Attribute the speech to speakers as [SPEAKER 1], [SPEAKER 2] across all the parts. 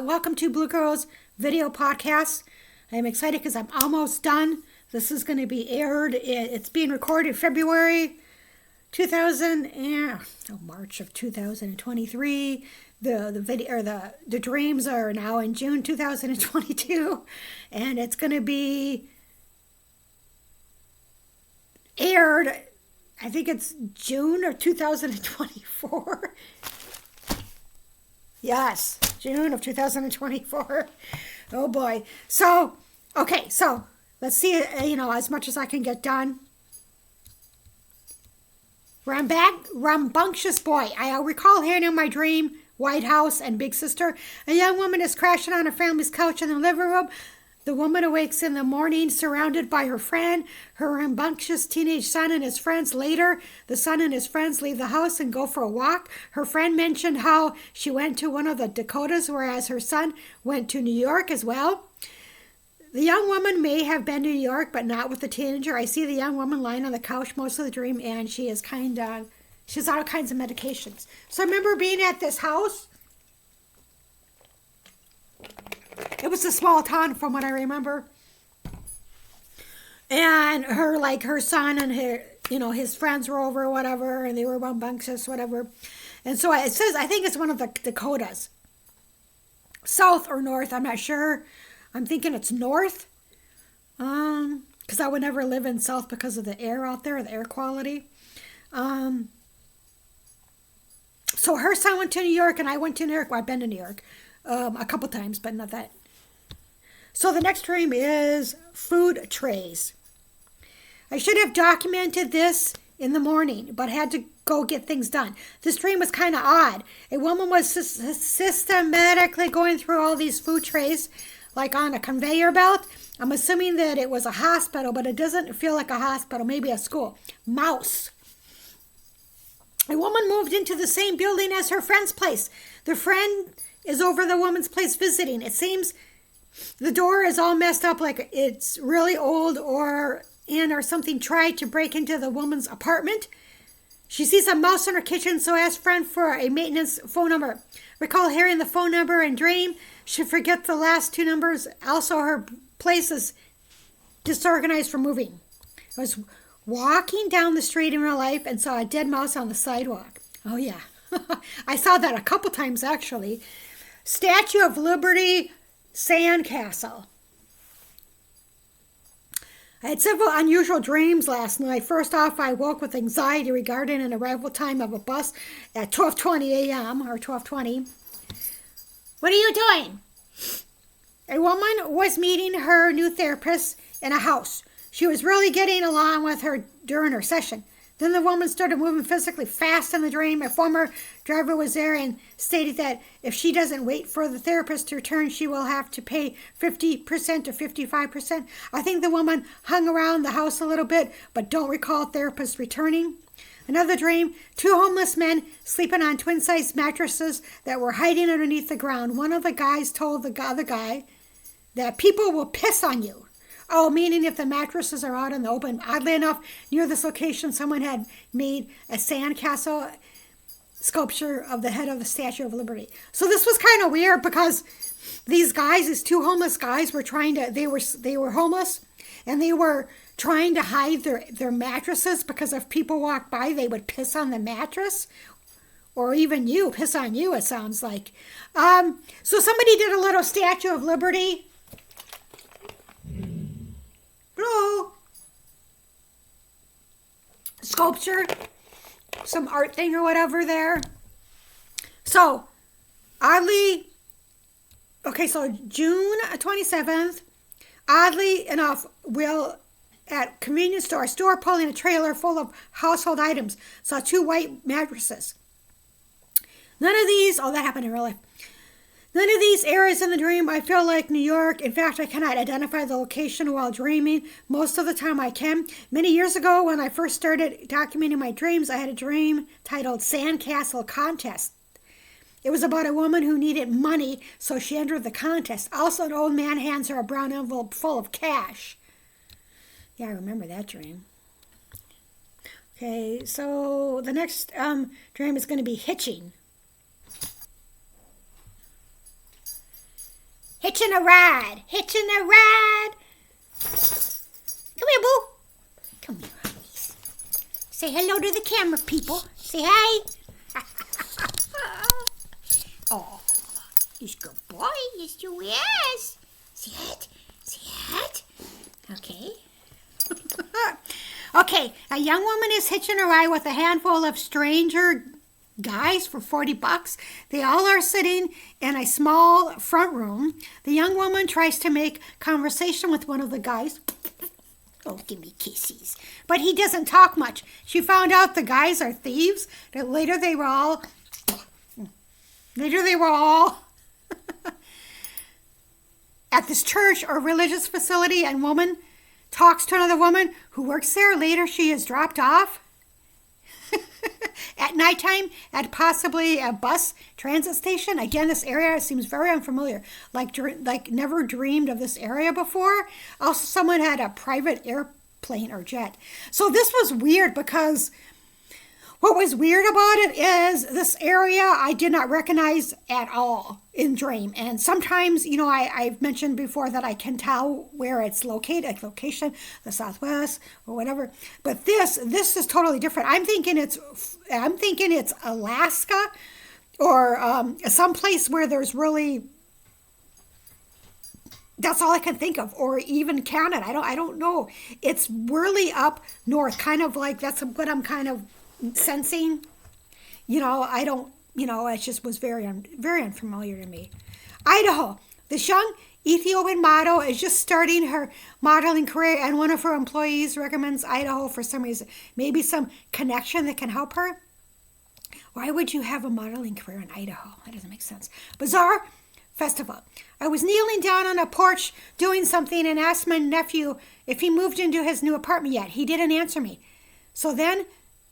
[SPEAKER 1] Welcome to Blue Girls Video Podcast. I'm excited because I'm almost done. This is going to be aired. It's being recorded February 2000 and March of 2023. The video or the dreams are now in June 2022, and it's going to be aired. I think it's June of 2024. Yes, June of 2024. Oh boy. So, okay, so let's see, as much as I can get done. Rambunctious boy. I recall hearing in my dream, White House and Big Sister, a young woman is crashing on her family's couch in the living room. The woman awakes in the morning surrounded by her friend, her rambunctious teenage son and his friends. Later, the son and his friends leave the house and go for a walk. Her friend mentioned how she went to one of the Dakotas, whereas her son went to New York as well. The young woman may have been to New York, but not with the teenager. I see the young woman lying on the couch most of the dream, and she's all kinds of medications. So I remember being at this house. It was a small town from what I remember. And her son and his friends were over or whatever, and they were rambunctious, whatever. And so it says, I think it's one of the Dakotas. South or north, I'm not sure. I'm thinking it's north. Because I would never live in south because of the air out there, the air quality. So her son went to New York and I went to New York. Well, I've been to New York a couple times, but not that. So the next dream is food trays. I should have documented this in the morning, but had to go get things done. This dream was kind of odd. A woman was systematically going through all these food trays, like on a conveyor belt. I'm assuming that it was a hospital, but it doesn't feel like a hospital, maybe a school. Mouse. A woman moved into the same building as her friend's place. The friend is over the woman's place visiting. It seems the door is all messed up, like it's really old or something tried to break into the woman's apartment. She sees a mouse in her kitchen, so asks friend for a maintenance phone number. Recall hearing the phone number and dream. She forget the last two numbers. Also, her place is disorganized from moving. I was walking down the street in real life and saw a dead mouse on the sidewalk. Oh, yeah. I saw that a couple times, actually. Statue of Liberty Sandcastle. I had several unusual dreams last night. First off, I woke with anxiety regarding an arrival time of a bus at 12:20 a.m. or 12:20. What are you doing? A woman was meeting her new therapist in a house. She was really getting along with her during her session. Then the woman started moving physically fast in the dream. A former driver was there and stated that if she doesn't wait for the therapist to return, she will have to pay 50% or 55%. I think the woman hung around the house a little bit, but don't recall therapist returning. Another dream, two homeless men sleeping on twin-sized mattresses that were hiding underneath the ground. One of the guys told the other guy that people will piss on you. Oh, meaning if the mattresses are out in the open. Oddly enough, near this location, someone had made a sandcastle sculpture of the head of the Statue of Liberty. So this was kind of weird because these two homeless guys were they were homeless and they were trying to hide their mattresses because if people walked by, they would piss on the mattress. Or even piss on you, it sounds like. So somebody did a little Statue of Liberty. Hello. Sculpture, some art thing or whatever there. So, oddly, so June 27th, oddly enough, at convenience store pulling a trailer full of household items, saw two white mattresses. None of these, that happened in real life. None of these areas in the dream I feel like New York. In fact, I cannot identify the location while dreaming. Most of the time I can. Many years ago, when I first started documenting my dreams, I had a dream titled Sandcastle Contest. It was about a woman who needed money, so she entered the contest. Also, an old man hands her a brown envelope full of cash. Yeah, I remember that dream. Okay, so the next dream is going to be hitching. hitching a ride. Hitching a ride. Come here, boo. Come here, honeys. Say hello to the camera, people. Say hi. Oh, he's a good boy. Yes, you is. See it? See it? Okay. Okay, a young woman is hitching a ride with a handful of stranger guys for $40. They all are sitting in a small front room. The young woman tries to make conversation with one of the guys. Oh, give me kisses. But he doesn't talk much. She found out the guys are thieves. That later they were all at this church or religious facility, and woman talks to another woman who works there. Later she is dropped off at nighttime at possibly a bus transit station. Again, this area seems very unfamiliar. Like never dreamed of this area before. Also, someone had a private airplane or jet. So this was weird because what was weird about it is this area I did not recognize at all in Dream. And sometimes, you know, I've mentioned before that I can tell where it's located, like location, the Southwest or whatever. But this is totally different. I'm thinking it's Alaska or someplace where there's really, that's all I can think of, or even Canada. I don't know. It's really up north, kind of like that's what I'm kind of sensing. You know, I don't, you know, it just was very unfamiliar to me. Idaho. This young Ethiopian model is just starting her modeling career, and one of her employees recommends Idaho for some reason. Maybe some connection that can help her. Why would you have a modeling career in Idaho? That doesn't make sense. Bizarre festival. I was kneeling down on a porch doing something and asked my nephew if he moved into his new apartment yet. He didn't answer me. So then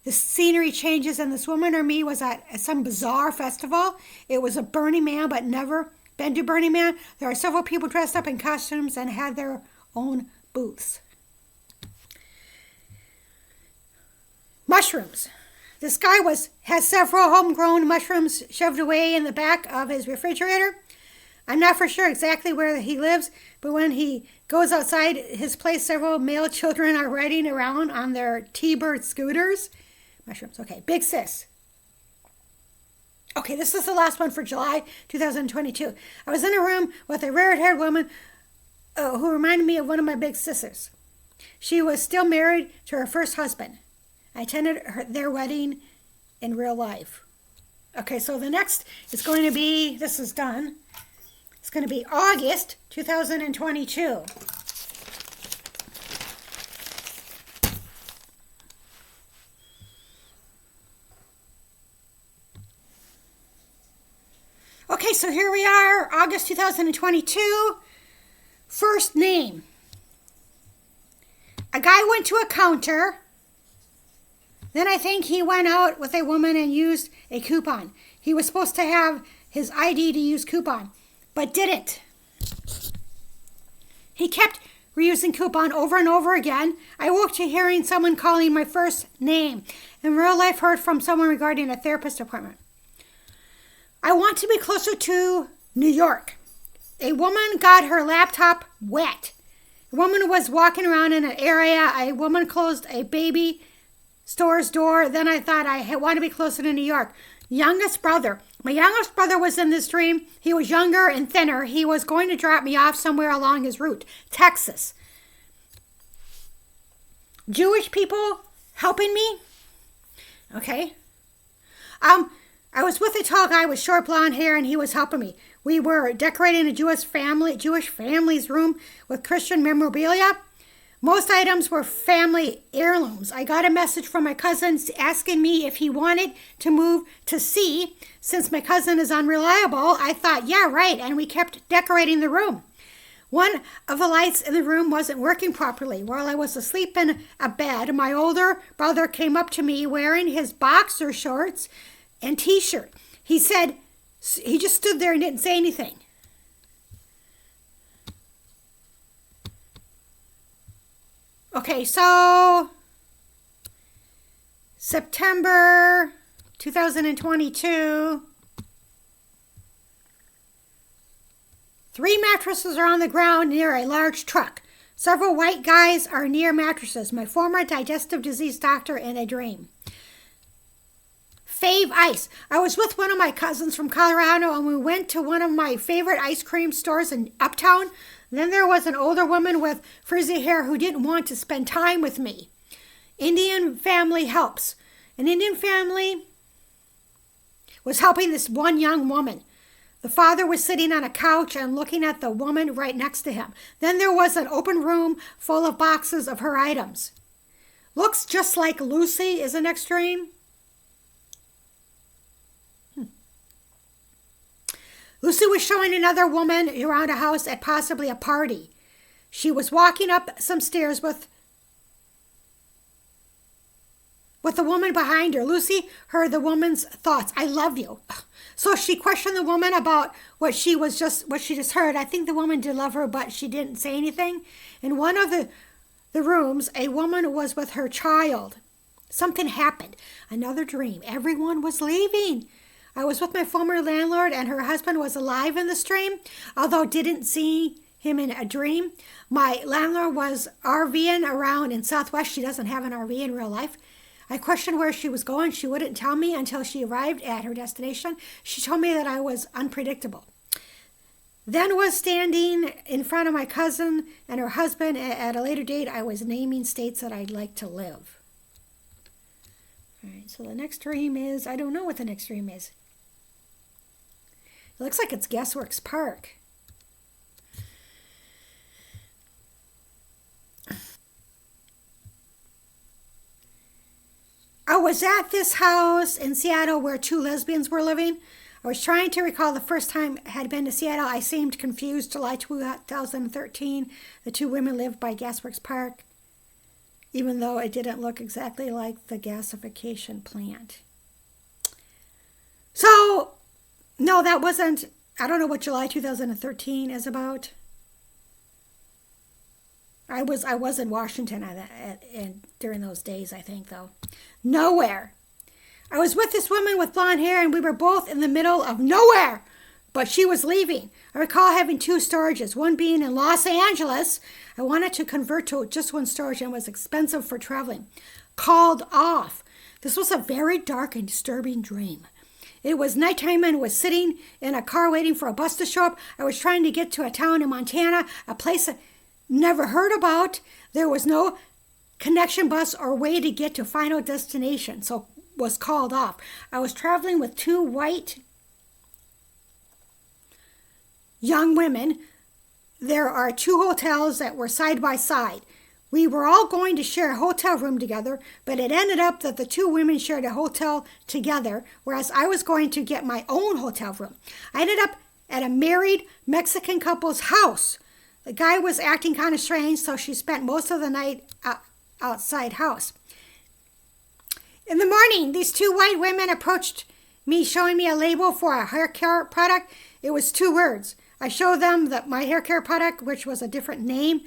[SPEAKER 1] the scenery changes, and this woman or me was at some bizarre festival. It was a Burning Man, but never been to Burning Man. There are several people dressed up in costumes and had their own booths. Mushrooms. This guy has several homegrown mushrooms shoved away in the back of his refrigerator. I'm not for sure exactly where he lives, but when he goes outside his place, several male children are riding around on their T-Bird scooters. Mushrooms. Okay, Big Sis. Okay, this is the last one for July 2022. I was in a room with a red-haired woman who reminded me of one of my big sisters. She was still married to her first husband. I attended their wedding in real life. Okay, so the next is going to be, this is done. It's going to be August 2022. Okay, so here we are, August 2022. First name. A guy went to a counter. Then I think he went out with a woman and used a coupon. He was supposed to have his ID to use coupon, but didn't. He kept reusing coupon over and over again. I woke to hearing someone calling my first name. In real life, heard from someone regarding a therapist appointment. I want to be closer to New York. A woman got her laptop wet. A woman was walking around in an area. A woman closed a baby store's door. Then I thought I want to be closer to New York. Youngest brother. My youngest brother was in this dream. He was younger and thinner. He was going to drop me off somewhere along his route. Texas. Jewish people helping me. Okay. I was with a tall guy with short blonde hair, and he was helping me. We were decorating a Jewish family's room with Christian memorabilia. Most items were family heirlooms. I got a message from my cousin asking me if he wanted to move to C. Since my cousin is unreliable, I thought, yeah, right, and we kept decorating the room. One of the lights in the room wasn't working properly. While I was asleep in a bed, my older brother came up to me wearing his boxer shorts and T-shirt. He said, he just stood there and didn't say anything. Okay, so September 2022, 3 mattresses are on the ground near a large truck. Several white guys are near mattresses. My former digestive disease doctor in a dream. Fave ice. I was with one of my cousins from Colorado and we went to one of my favorite ice cream stores in Uptown. Then there was an older woman with frizzy hair who didn't want to spend time with me. Indian family helps. An Indian family was helping this one young woman. The father was sitting on a couch and looking at the woman right next to him. Then there was an open room full of boxes of her items. Looks just like Lucy is an extreme. Lucy was showing another woman around a house at possibly a party. She was walking up some stairs with the woman behind her. Lucy heard the woman's thoughts. I love you. So she questioned the woman about what she just heard. I think the woman did love her, but she didn't say anything. In one of the rooms, a woman was with her child. Something happened. Another dream. Everyone was leaving. I was with my former landlord and her husband was alive in the dream, although didn't see him in a dream. My landlord was RVing around in Southwest. She doesn't have an RV in real life. I questioned where she was going. She wouldn't tell me until she arrived at her destination. She told me that I was unpredictable. Then was standing in front of my cousin and her husband. At a later date, I was naming states that I'd like to live. All right, so the next dream is, I don't know what the next dream is. It looks like it's Gasworks Park. I was at this house in Seattle where 2 lesbians were living. I was trying to recall the first time I had been to Seattle. I seemed confused. July 2013, the 2 women lived by Gasworks Park, even though it didn't look exactly like the gasification plant. So, no, that wasn't, I don't know what July 2013 is about. I was in Washington during those days, I think, though. Nowhere. I was with this woman with blonde hair, and we were both in the middle of nowhere, but she was leaving. I recall having 2 storages, one being in Los Angeles. I wanted to convert to just 1 storage and was expensive for traveling. Called off. This was a very dark and disturbing dream. It was nighttime and was sitting in a car waiting for a bus to show up. I was trying to get to a town in Montana, a place I never heard about. There was no connection bus or way to get to final destination, so was called off. I was traveling with 2 white young women. There are 2 hotels that were side by side. We were all going to share a hotel room together, but it ended up that the 2 women shared a hotel together, whereas I was going to get my own hotel room. I ended up at a married Mexican couple's house. The guy was acting kind of strange, so she spent most of the night outside house. In the morning, these 2 white women approached me, showing me a label for a hair care product. It was 2 words. I showed them my hair care product, which was a different name.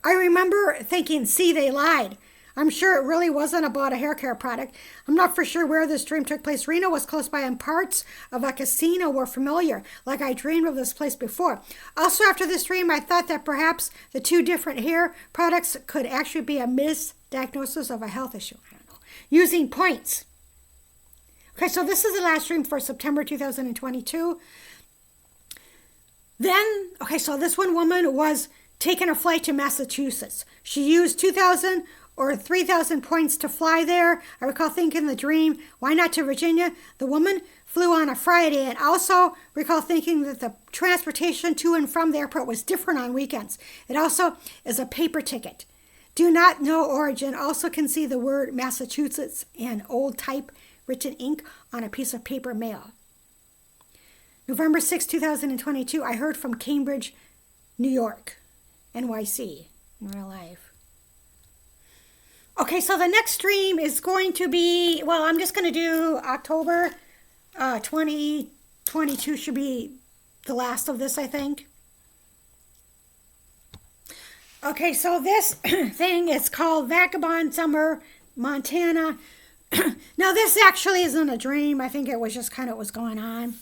[SPEAKER 1] I remember thinking, see, they lied. I'm sure it really wasn't about a hair care product. I'm not for sure where this dream took place. Reno was close by, and parts of a casino were familiar, like I dreamed of this place before. Also, after this dream, I thought that perhaps the 2 different hair products could actually be a misdiagnosis of a health issue. I don't know. Using points. Okay, so this is the last dream for September 2022. Then, okay, so this one woman was taking a flight to Massachusetts. She used 2,000 or 3,000 points to fly there. I recall thinking in the dream, why not to Virginia? The woman flew on a Friday, and also recall thinking that the transportation to and from the airport was different on weekends. It also is a paper ticket. Do not know origin. Also can see the word Massachusetts in old type written ink on a piece of paper mail. November 6, 2022, I heard from Cambridge, New York, NYC, in real life. Okay, so the next stream is going to be, well, I'm just going to do October 2022 should be the last of this, I think. Okay, so this thing is called Vagabond Summer, Montana. Now, this actually isn't a dream. I think it was just kind of what was going on.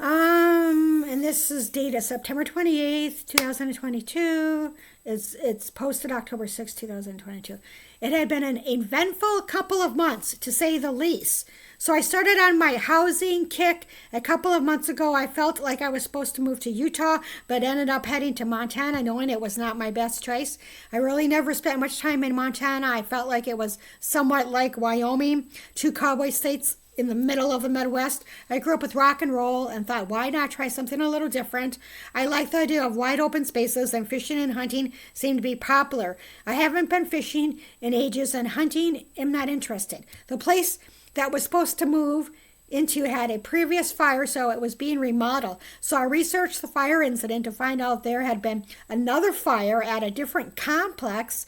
[SPEAKER 1] And this is dated September 28th, 2022. It's posted October 6th, 2022. It had been an eventful couple of months, to say the least. So I started on my housing kick a couple of months ago. I felt like I was supposed to move to Utah, but ended up heading to Montana, knowing it was not my best choice. I really never spent much time in Montana. I felt like it was somewhat like Wyoming, two cowboy states in the middle of the Midwest. I grew up with rock and roll and thought, why not try something a little different? I like the idea of wide open spaces, and fishing and hunting seem to be popular. I haven't been fishing in ages, and hunting, am not interested. The place that was supposed to move into had a previous fire, so it was being remodeled. So I researched the fire incident to find out there had been another fire at a different complex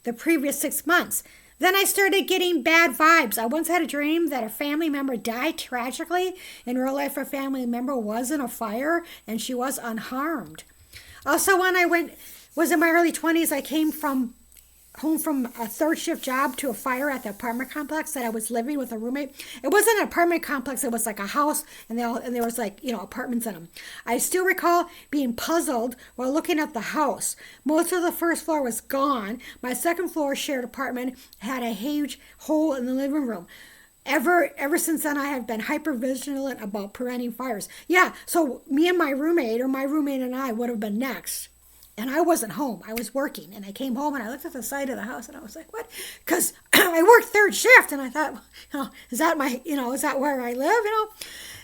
[SPEAKER 1] the previous 6 months. Then I started getting bad vibes. I once had a dream that a family member died tragically. In real life, a family member was in a fire and she was unharmed. Also, when I was in my early 20s, I came home from a third shift job to a fire at the apartment complex that I was living with a roommate. It wasn't an apartment complex, it was like a house, and there was apartments in them. I still recall being puzzled while looking at the house. Most of the first floor was gone. My second floor shared apartment had a huge hole in the living room. Ever since then, I have been hyper vigilant about preventing fires. Yeah, so me and my roommate, or my roommate and I, would have been next. And I wasn't home. I was working. And I came home and I looked at the side of the house and I was like, what? Because I worked third shift. And I thought, is that where I live?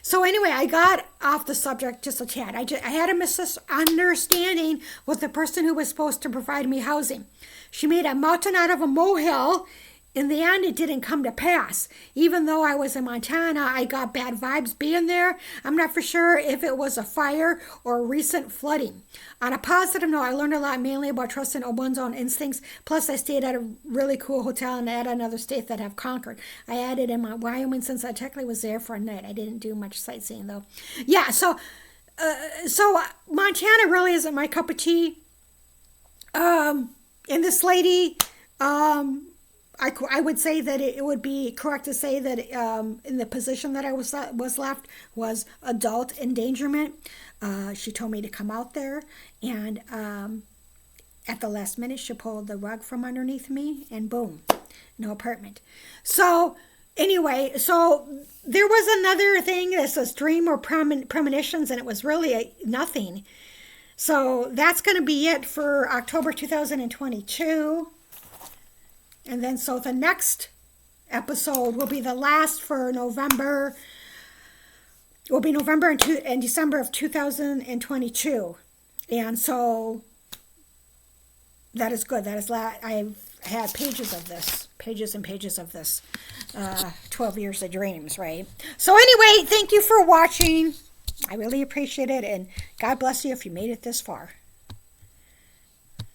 [SPEAKER 1] So anyway, I got off the subject just a tad. I had a misunderstanding with the person who was supposed to provide me housing. She made a mountain out of a molehill. In the end, it didn't come to pass. Even though I was in Montana, I got bad vibes being there. I'm not for sure if it was a fire or recent flooding. On a positive note, I learned a lot, mainly about trusting one's own instincts. Plus, I stayed at a really cool hotel and at another state that I've conquered. I added in my Wyoming since I technically was there for a night. I didn't do much sightseeing, though. Yeah, so Montana really isn't my cup of tea. And this lady... I would say that it would be correct to say that in the position that I was left was adult endangerment. She told me to come out there, and at the last minute, she pulled the rug from underneath me, and boom, no apartment. So anyway, so there was another thing that says dream or premonitions, and it was really nothing. So that's going to be it for October 2022. And then so the next episode will be the last for November. It will be November and December of 2022. And so that is good. I've had pages and pages of this. 12 years of dreams, right? So anyway, thank you for watching. I really appreciate it. And God bless you if you made it this far.